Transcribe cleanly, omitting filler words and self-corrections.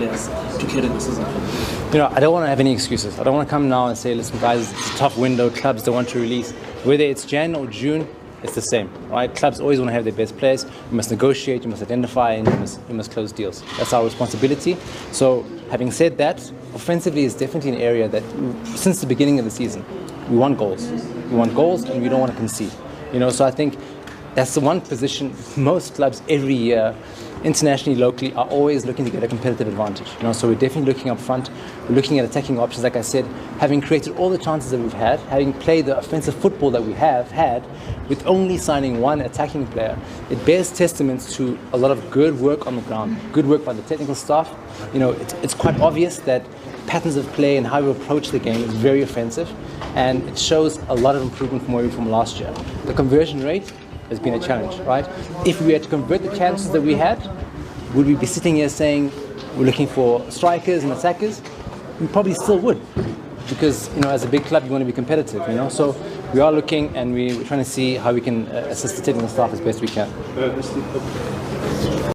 players to carry the season? I don't want to have any excuses. I don't want to come now and say, listen, guys, it's a tough window. Clubs don't want to release. Whether it's Jan or June, it's the same, right? Clubs always want to have their best players. You must negotiate, you must identify, and you must close deals. That's our responsibility. So, having said that, offensively is definitely an area that, since the beginning of the season, we want goals. We want goals, and we don't want to concede. So I think that's the one position most clubs every year, internationally, locally, are always looking to get a competitive advantage. So we're definitely looking up front. We're looking at attacking options, like I said, having created all the chances that we've had, having played the offensive football that we have had, with only signing one attacking player. It bears testament to a lot of good work on the ground, good work by the technical staff. It's quite obvious that patterns of play and how we approach the game is very offensive, and it shows a lot of improvement from last year. The conversion rate has been a challenge, right? If we had to convert the chances that we had, would we be sitting here saying we're looking for strikers and attackers? We probably still would, because as a big club you want to be competitive. So we are looking, and we're trying to see how we can assist the technical staff as best we can.